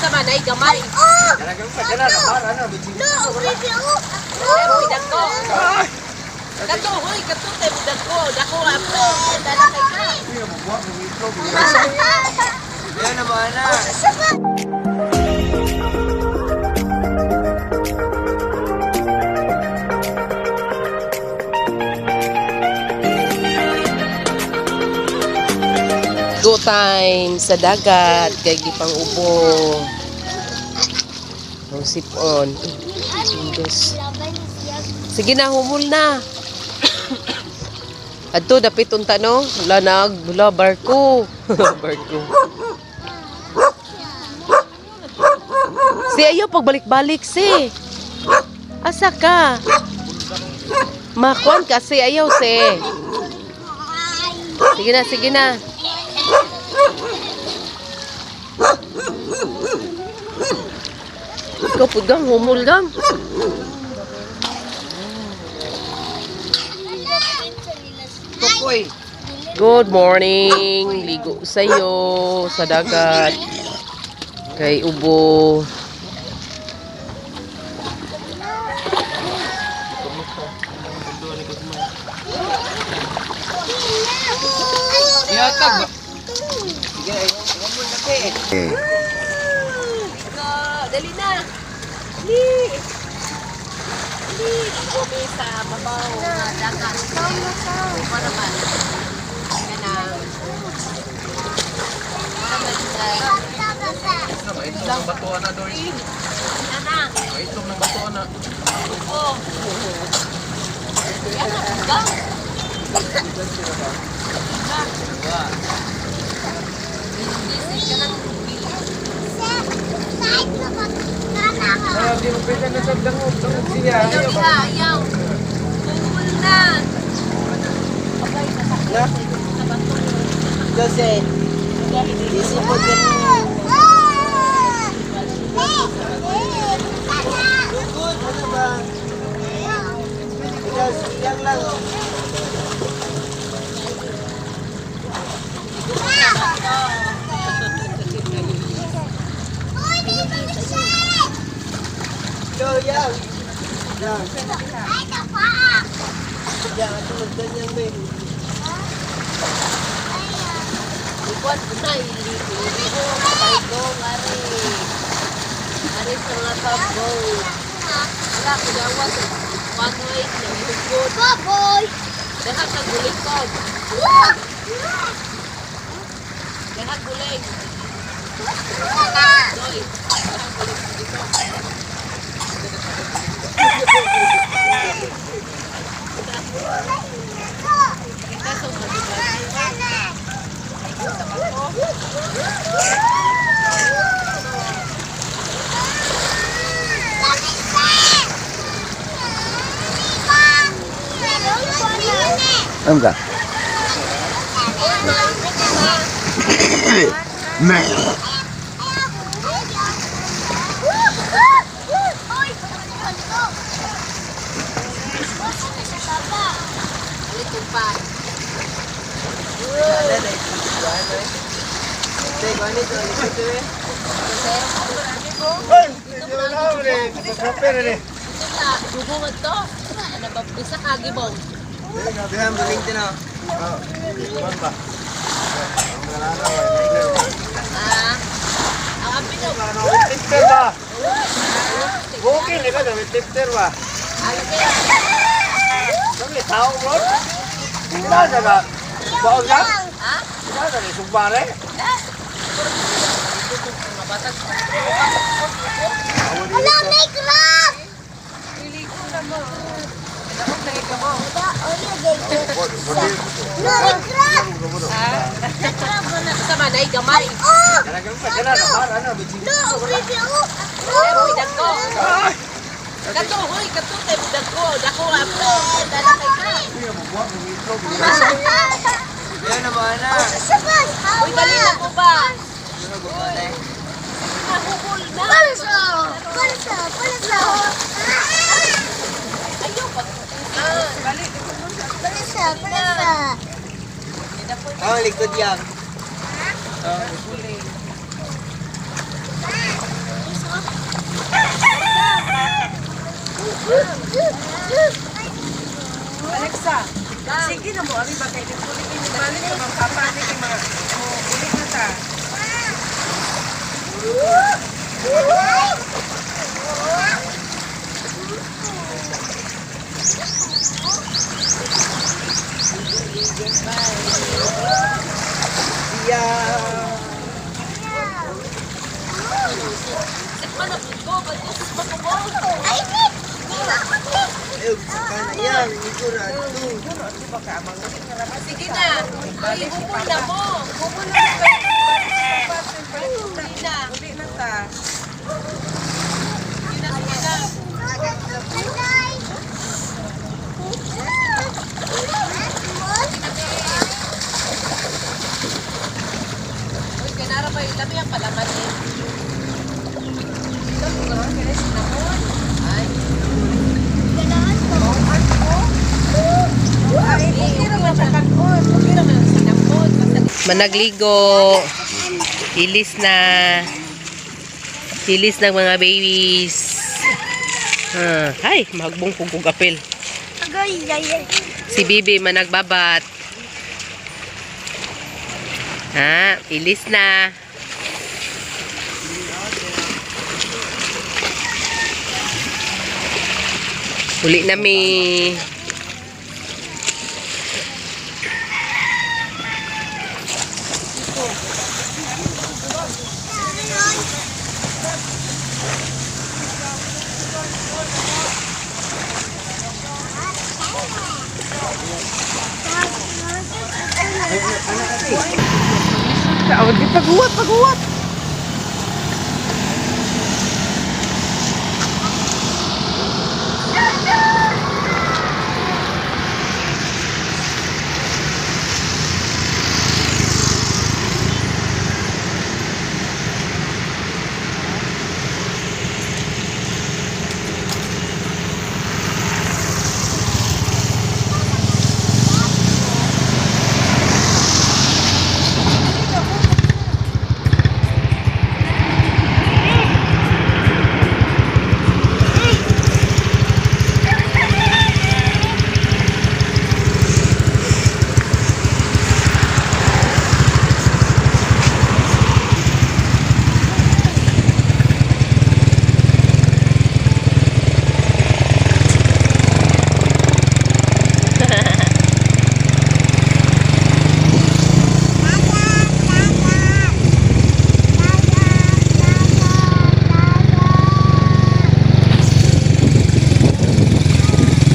Sama na gamay. Kato, hoy, kato tayo dako. Dako apo. Dala kay ka. Yan naman na. Go time sa dagat kay gipang ubo. Ang sipon. Sige na, humul na. Adto dapit unta no. Wala barko. Barko. Si ayaw pagbalik-balik si. Asa ka? Makuan kasi ayaw si. Sige na, sige na. Ikaw pugang, humul gang. Tukoy. Good morning. Ligo sa'yo sa dagat. Kay ubo. Yatag ba? Sige, huwag mo natin. Dali na. Dali. Dali. Bumi sa mabaw na dagat. Upa naman. Ganang. Maitlog ng batuan na, Dory. Maitlog ng batuan na. Oh. Yan na. Gang. Di mo pwede na sa dangog siya. Ayaw. Bumul na. Na? Kasi, isipot ka good, ano ba? Because, yan lang. Yo, yan. Yan. Yan, ito magdanyan ba eh. Buat benar ini. Baiko mari. Mari setengah tabu. Enggak kejawa tuh. Pakai yang ikut. Boy. Dekat ke guling kau. Dekat guling. Doi. Kita semua Enggak. Hubungan to. Ano ba? Bisa kagibong. Bilang beling din ah. Ang api daw. Tipter ba? Okay, di ba? Tipter ba? Ano kaya? Kami tao mo? Sila na baon lang? Ha? Sila na sugbare? Hello, make love! Pili ko naman. Dapat lagi ka mo. No, make love! Sama na gamay. Oh! Kanagang pa, kanagang para na. No, review! Pero idagko. Kato, hoy, kato tayo dagko. Dako apo. Dala kay ka. Yan naman na. Uy, dali na po ba? Nahukul na. Palaso! Palaso! Palaso! Ayaw, pag... Palaso! Palaso! Ang likod yan. Alexa, sige na mo, abi ba kayo ulit yung balik ka magpapanik yung mga ulit na ta. Yan, sigurado. Sige na, ibubul na mo. Bubul na mo kayo. Sige na. Uli na ta. Sige na, sige na. Uy, kanara ba yung labi ang palaman eh. Ito, siguro, kaya sinamon. Ay. Managligo. Ilis na. Ilis ng mga babies. Ay, magbong pugog apel. Si Bibi managbabat. Ilis na. Uli na mi. Paghuwat.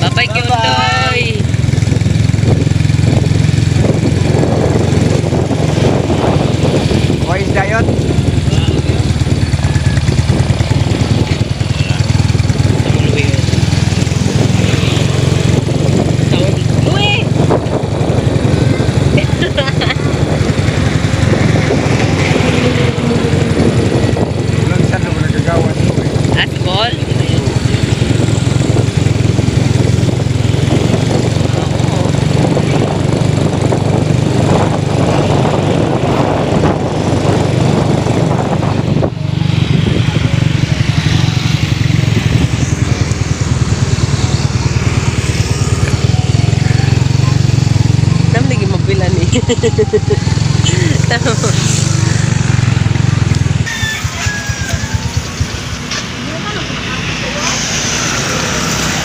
Bye-bye, Kyundoy. What is that yun? Ulang saan naman nagagawan ito eh. Asbol. Lagi mabilan eh.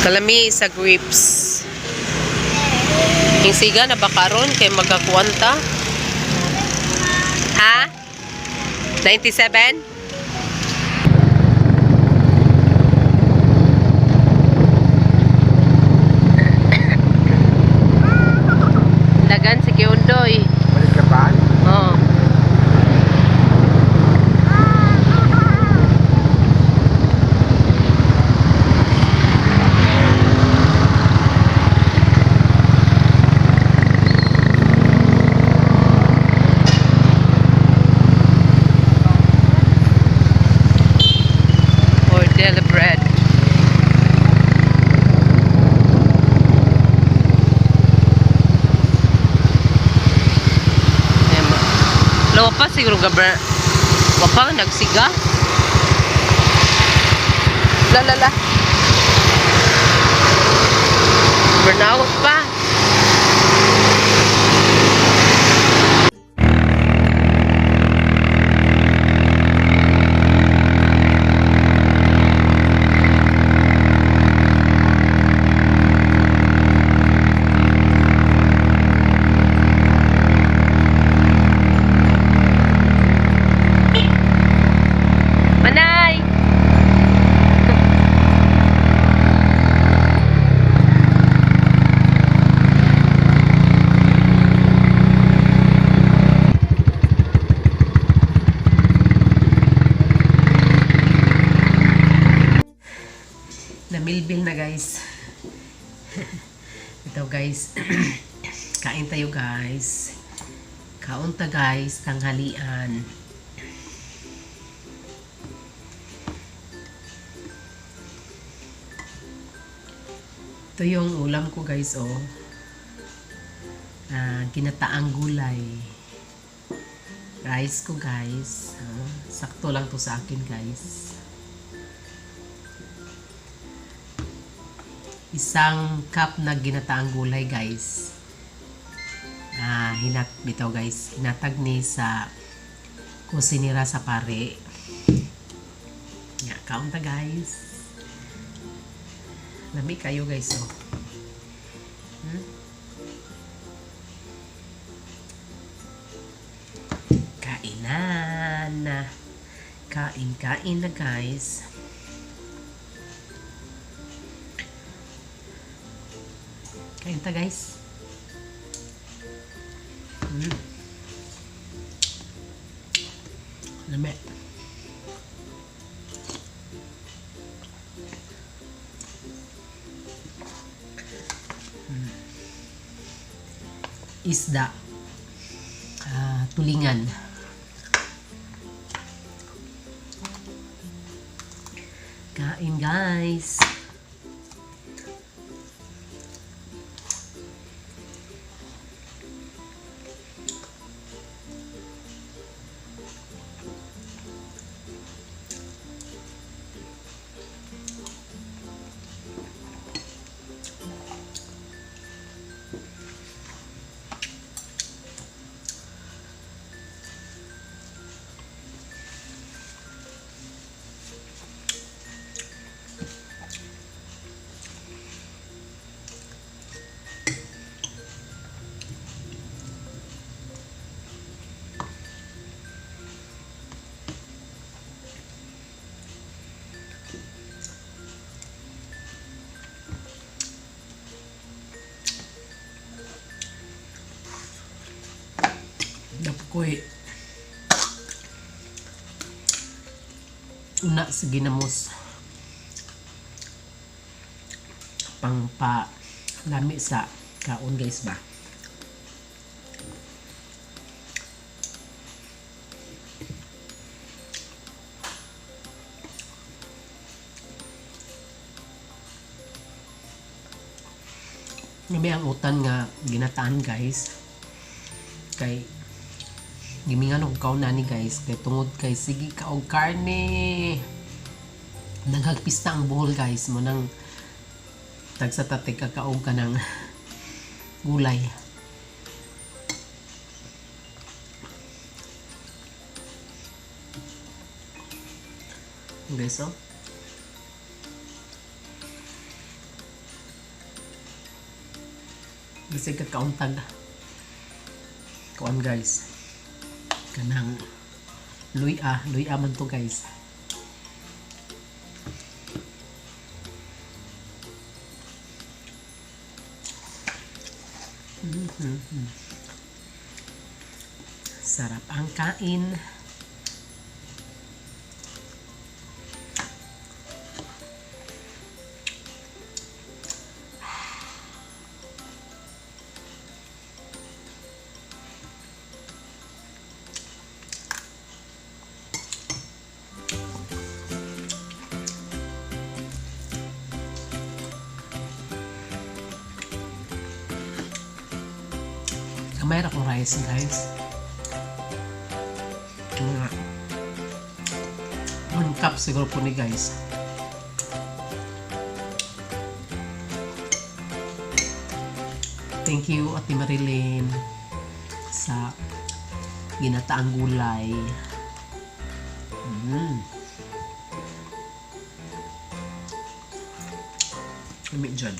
Kalami sa grips. Yung siga na bakaron kay magkakuwanta. Ha? 97? Dagan si Kyundoy. Balik ka pa? Oo. siguro gabar. Wapang nagsiga. La. Burnout pa. Manay! Namilbil na guys. Ito guys. Kain tayo guys. Kaunta guys, tanghalian. Ito yung ulam ko guys, oh. Ginataang gulay. Rice ko guys. Sakto lang to sa akin guys. Isang cup na ginataang gulay guys. Bitaw guys. Hinatag ni sa kusinira sa pare. Kaunta guys. Lami kayo guys, oh. Kainan na. Kain na guys. Kain ta guys. Lami. Isda, tulingan, kain guys. Dapoy una sa ginamos pang pa lami sa kaon guys ba. May ang utan nga ginataan guys kay gimingan og kaon nani guys kay tungod kay sige ka og karne naghagpista ang buhol guys mo nang tagsa tatay kakaog ka ng gulay. Guys, oh. Bisig kakauntag kuan guys kanang luya man to guys. Sarap ang kain. Kamay ra kong rice guys. Mga 1 cup siguro po ni guys. Thank you Ate Marilyn sa ginataang gulay. Lamig dyan.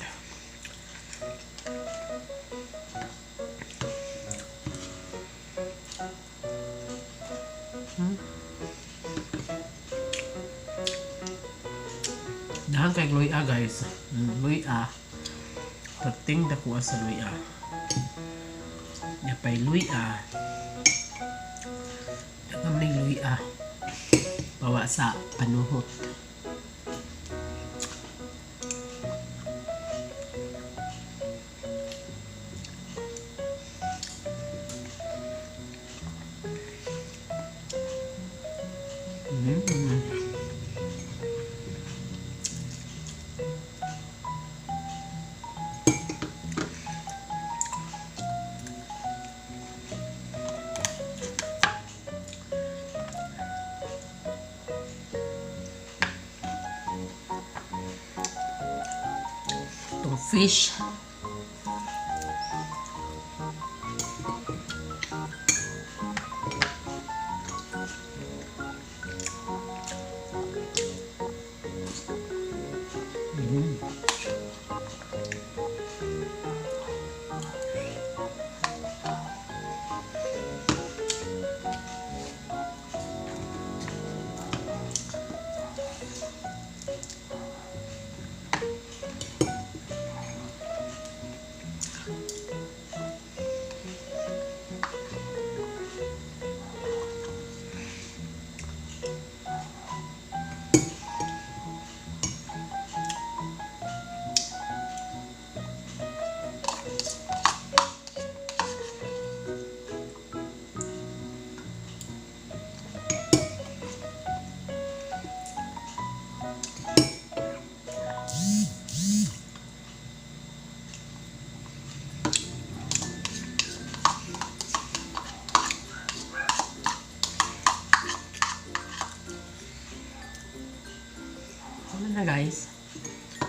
Dahan kay luya guys. Luya. Pating dakuha sa luya. Yapay luya. Dagam na luya. Bawa sa panuhot. Itong fish. Ano na guys?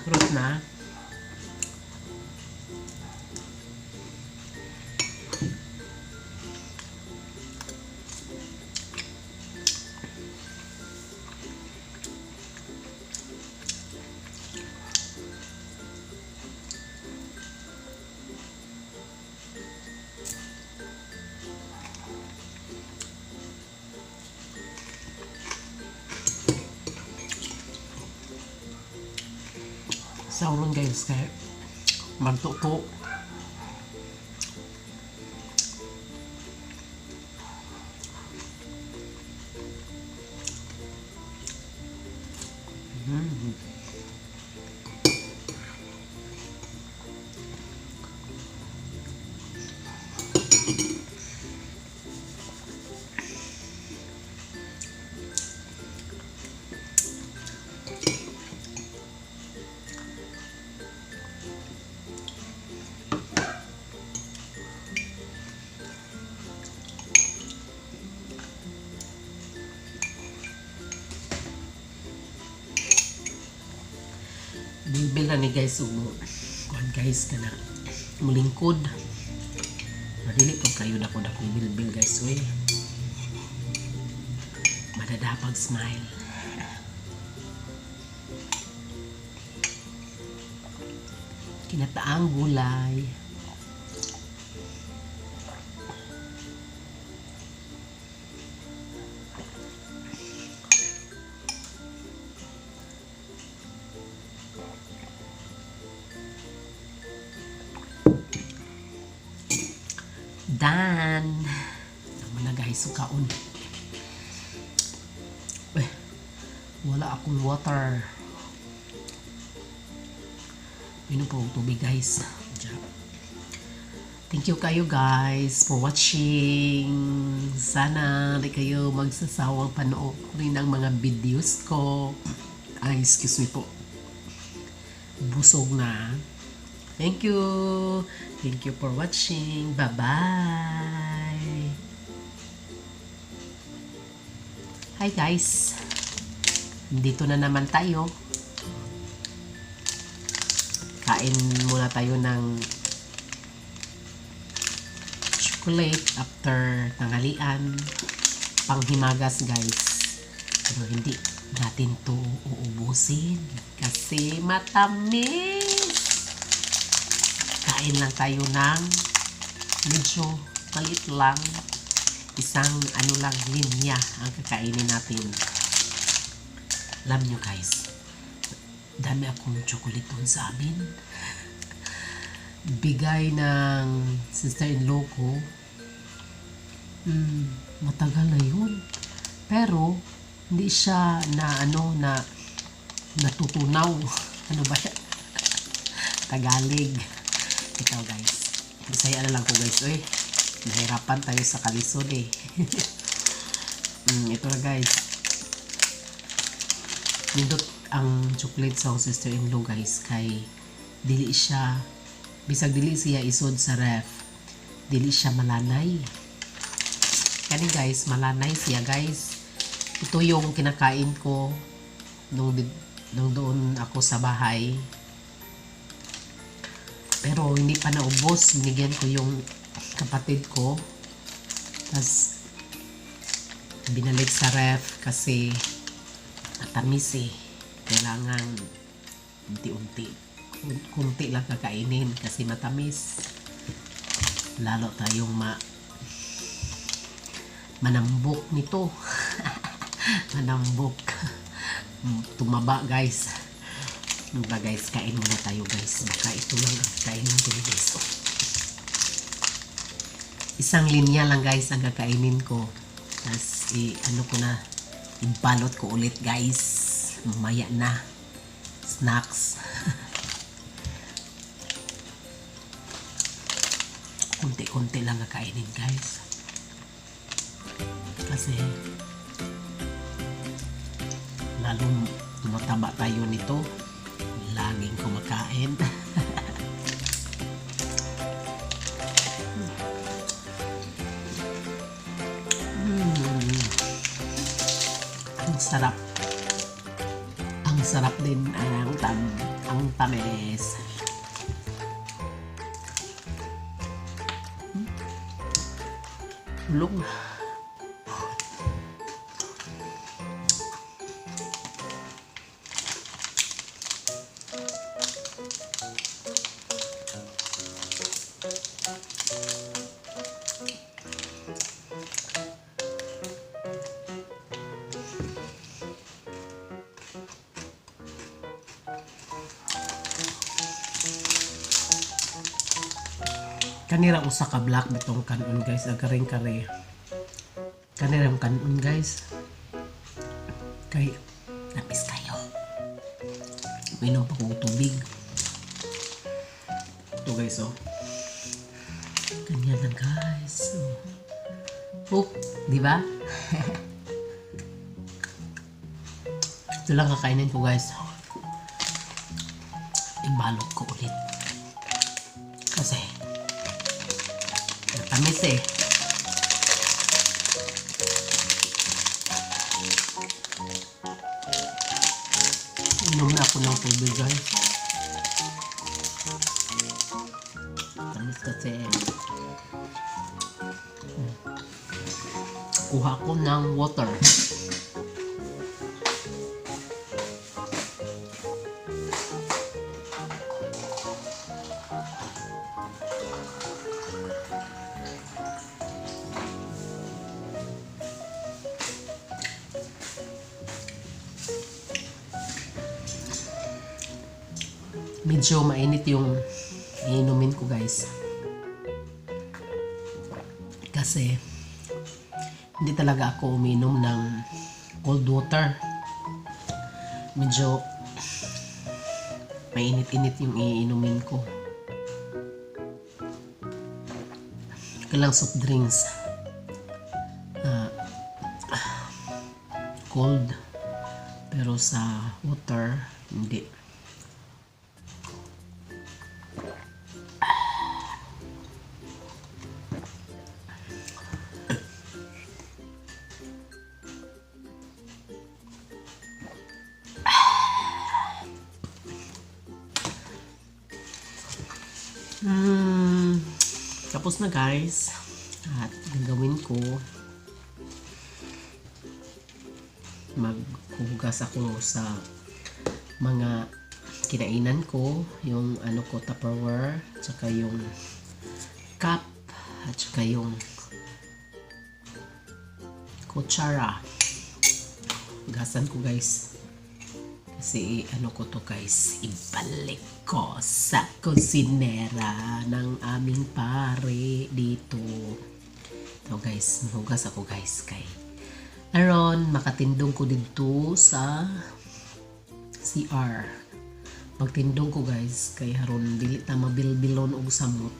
Fruit na. Sauron guys kaya magtuto. Bibil na ni guys kuan guys kana mulingkod. Madili pag kayo na ko bilbil guys we. Madadapag smile. Kinataang gulay. Dan. Naman na guys, sukaon. Wala akong water. Minum po tubig guys. Thank you kayo guys for watching. Sana di kayo magsasawang panoorin ang mga videos ko. Ay, excuse me po. Busog na. Thank you. Thank you for watching. Bye-bye. Hi guys, dito na naman tayo. Kain muna tayo ng chocolate after tanghalian, panghimagas guys. Pero hindi natin to uubusin kasi matamis. Kain lang tayo ng medyo maliit lang. Isang ano lang, linya ang kakainin natin. Alam nyo guys, dami akong chocolate doon sa amin. Bigay ng sister-in-law ko. Matagal na yun. Pero, hindi siya na ano, na natutunaw. Ano ba yan? Tagalog. Ito guys. Bisaya na lang ko guys. Uy, nahirapan tayo sa kalisod eh. Ito na guys. Nindot ang chocolate sa sister-in-law guys. Kay dili siya, bisag dili siya isod sa ref, dili siya malanay. Kani guys, malanay siya guys. Ito yung kinakain ko nung doon ako sa bahay. Pero hindi pa naubos. Binigyan ko yung kapatid ko. Tapos binalik sa ref kasi matamis eh. Kailangan unti-unti. Kunti lang kakainin kasi matamis. Lalo tayong manambok nito. Manambok. Tumaba guys. Diba guys, kain muna tayo guys. Baka ito lang ang kainin ko guys. Oh. Isang linya lang guys ang kakainin ko. Tapos ano ko na, ibalot ko ulit guys. Mamaya na. Snacks. Kunti-kunti lang kakainin guys. Kasi lalong mataba tayo nito. Laging kumakain. Ang sarap. Ang sarap din ang tamis. Ulong. Kanira usa ka black bitong kanon guys, agaring kare. Kanira kanon guys. Kay napis kayo. Minom pa kong tubig. Ito guys oh. Ganyan lang guys. Oh, di ba? Ito lang kakainin ko guys. Ibalot ko ulit. Kasi tamis eh. Inom na ako ng tubig guys. Tamis kasi. Kuha ko ng water. Medyo mainit yung iinumin ko guys. Kasi hindi talaga ako uminom ng cold water. Medyo mainit-init yung iinumin ko. Kailang soft drinks. Cold. Pero sa water, hindi. Tapos na guys. At gagawin ko, maghugas ako sa mga kinainan ko, yung ano ko, Tupperware, tsaka yung cup, at tsaka yung kutsara. Hugasan ko guys. Kasi ano ko to guys, ibalik ko sa kusinera ng aming pare dito. So guys, mahugas ako guys kay aron makatindong ko dito sa CR. Magtindong ko guys kay haron dili ta mabilbilon og samot.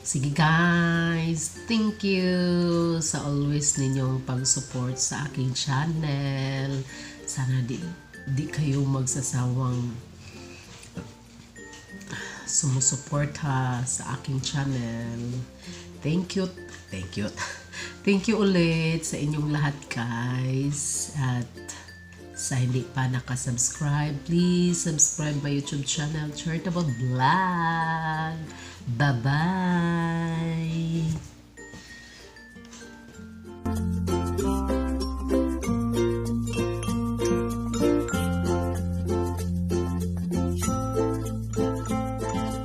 Sige guys, thank you sa always ninyong pag-support sa aking channel. Sana di kayo magsasawang sumusuporta sa aking channel. Thank you ulit sa inyong lahat guys. At sa hindi pa nakasubscribe, please subscribe my YouTube channel, Charitable Vlog. Bye-bye!